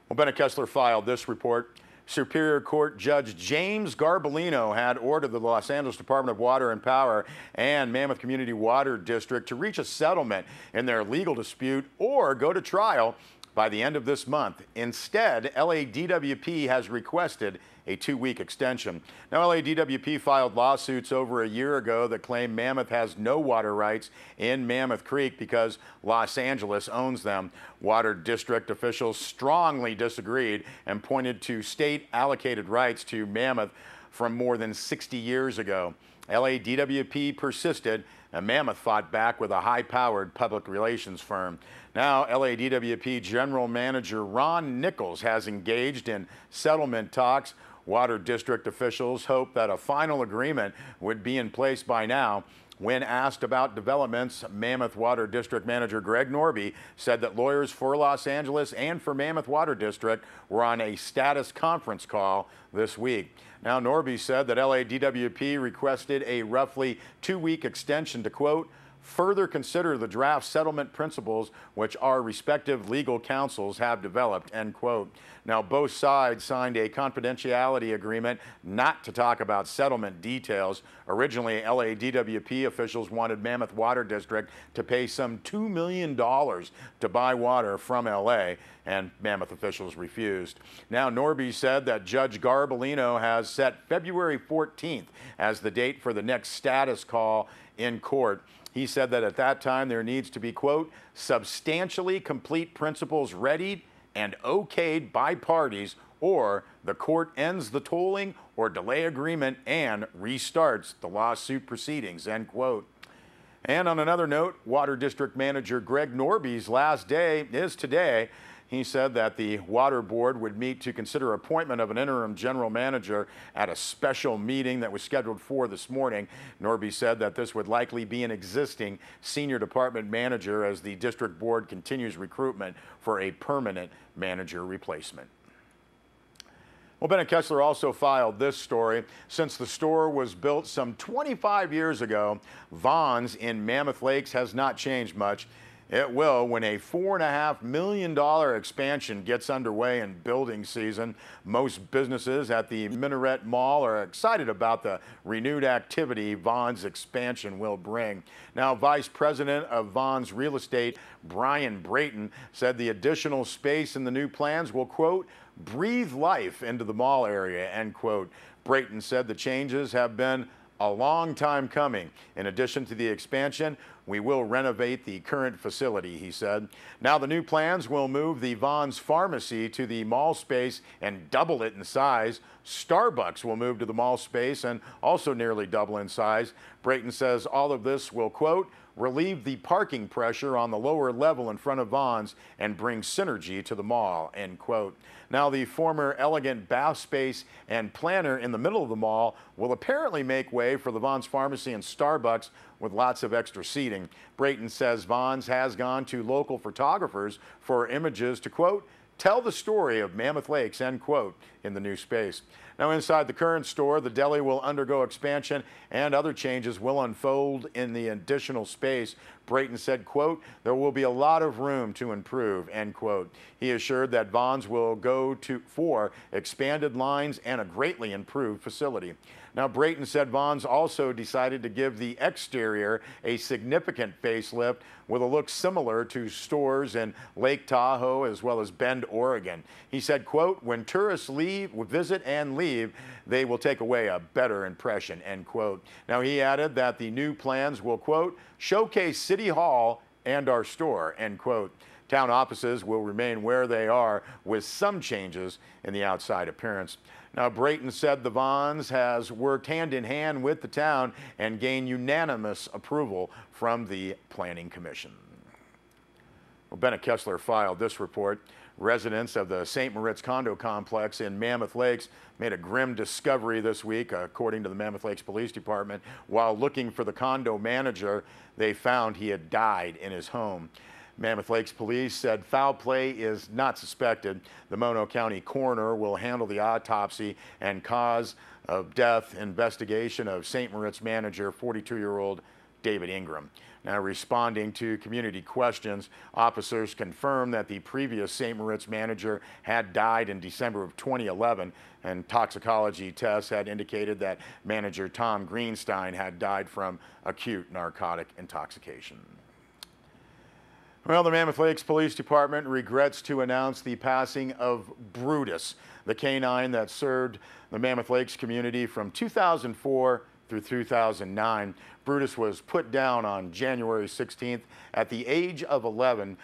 Well, Bennett Kessler filed this report. Superior Court Judge James Garbolino had ordered the Los Angeles Department of Water and Power and Mammoth Community Water District to reach a settlement in their legal dispute or go to trial by the end of this month. Instead, LADWP has requested a 2-week extension. Now, LADWP filed lawsuits over a year ago that claim Mammoth has no water rights in Mammoth Creek because Los Angeles owns them. Water district officials strongly disagreed and pointed to state allocated rights to Mammoth from more than 60 years ago. LADWP persisted, and Mammoth fought back with a high-powered public relations firm. Now, LADWP General Manager Ron Nichols has engaged in settlement talks. Water district officials hope that a final agreement would be in place by now. When asked about developments, Mammoth Water District Manager Greg Norby said that lawyers for Los Angeles and for Mammoth Water District were on a status conference call this week. Now, Norby said that LADWP requested a roughly 2-week extension to, quote, further consider the draft settlement principles which our respective legal counsels have developed, end quote. Now, both sides signed a confidentiality agreement not to talk about settlement details. Originally, LADWP officials wanted Mammoth Water District to pay some $2 million to buy water from LA, and Mammoth officials refused. Now, Norby said that Judge Garbolino has set February 14th as the date for the next status call in court. He said that at that time there needs to be, quote, substantially complete principles readied and okayed by parties, or the court ends the tolling or delay agreement and restarts the lawsuit proceedings, end quote. And on another note, Water District Manager Greg Norby's last day is today. He said that the Water Board would meet to consider appointment of an interim general manager at a special meeting that was scheduled for this morning. Norby said that this would likely be an existing senior department manager as the district board continues recruitment for a permanent manager replacement. Well, Bennett Kessler also filed this story. Since the store was built some 25 years ago, Vons in Mammoth Lakes has not changed much. It will when a $4.5 million expansion gets underway in building season. Most businesses at the Minaret Mall are excited about the renewed activity Vons expansion will bring. Now, Vice President of Vons Real Estate, Brian Brayton, said the additional space in the new plans will, quote, breathe life into the mall area, end quote. Brayton said the changes have been a long time coming. In addition to the expansion, we will renovate the current facility, he said. Now, the new plans will move the Vons Pharmacy to the mall space and double it in size. Starbucks will move to the mall space and also nearly double in size. Brayton says all of this will, quote, relieve the parking pressure on the lower level in front of Vons and bring synergy to the mall, end quote. Now, the former elegant bath space and planter in the middle of the mall will apparently make way for the Vons Pharmacy and Starbucks with lots of extra seating. Brayton says Vons has gone to local photographers for images to, quote, tell the story of Mammoth Lakes, end quote, in the new space. Now, inside the current store, the deli will undergo expansion and other changes will unfold in the additional space. Brayton said, quote, there will be a lot of room to improve, end quote. He assured that Vons will go for expanded lines and a greatly improved facility. Now, Brayton said Vons also decided to give the exterior a significant facelift with a look similar to stores in Lake Tahoe as well as Bend, Oregon. He said, quote, when tourists visit and leave, they will take away a better impression, end quote. Now, he added that the new plans will, quote, showcase City Hall and our store, end quote. Town offices will remain where they are with some changes in the outside appearance. Now, Brayton said the Vons has worked hand in hand with the town and gained unanimous approval from the Planning Commission. Well, Bennett Kessler filed this report. Residents of the St. Moritz condo complex in Mammoth Lakes made a grim discovery this week, according to the Mammoth Lakes Police Department. While looking for the condo manager, they found he had died in his home. Mammoth Lakes Police said foul play is not suspected. The Mono County coroner will handle the autopsy and cause of death investigation of St. Moritz manager, 42-year-old David Ingram. Now, responding to community questions, officers confirmed that the previous St. Moritz manager had died in December of 2011, and toxicology tests had indicated that manager Tom Greenstein had died from acute narcotic intoxication. Well, the Mammoth Lakes Police Department regrets to announce the passing of Brutus, the canine that served the Mammoth Lakes community from 2004 through 2009. Brutus was put down on January 16th at the age of 11,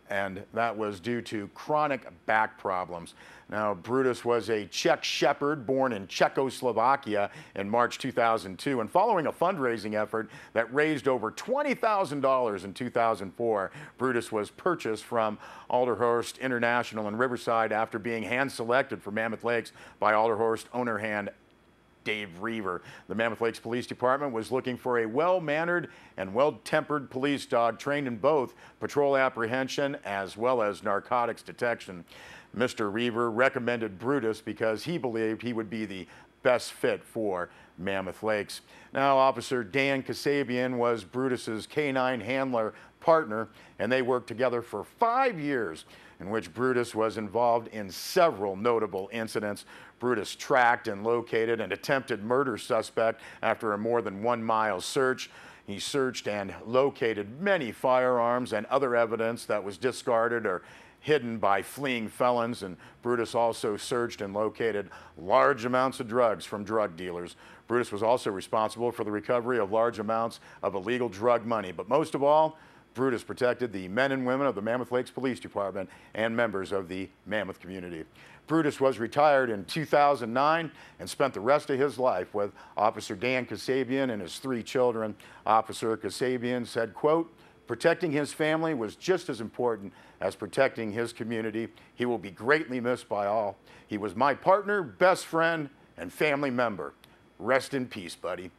and that was due to chronic back problems. Now, Brutus was a Czech shepherd born in Czechoslovakia in March 2002, and following a fundraising effort that raised over $20,000 in 2004, Brutus was purchased from Alderhorst International in Riverside after being hand-selected for Mammoth Lakes by Alderhorst owner hand Dave Reaver. The Mammoth Lakes Police Department was looking for a well-mannered and well-tempered police dog trained in both patrol apprehension as well as narcotics detection. Mr. Reaver recommended Brutus because he believed he would be the best fit for Mammoth Lakes. Now, Officer Dan Kasabian was Brutus's canine handler partner, and they worked together for 5 years, in which Brutus was involved in several notable incidents. Brutus tracked and located an attempted murder suspect after a more than 1 mile search. He searched and located many firearms and other evidence that was discarded or hidden by fleeing felons, and Brutus also searched and located large amounts of drugs from drug dealers. Brutus was also responsible for the recovery of large amounts of illegal drug money, but most of all, Brutus protected the men and women of the Mammoth Lakes Police Department and members of the Mammoth community. Brutus was retired in 2009 and spent the rest of his life with Officer Dan Kasabian and his 3 children. Officer Kasabian said, quote, "Protecting his family was just as important as protecting his community. He will be greatly missed by all. He was my partner, best friend, and family member. Rest in peace, buddy."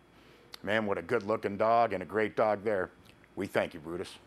Man, what a good-looking dog and a great dog there. We thank you, Brutus.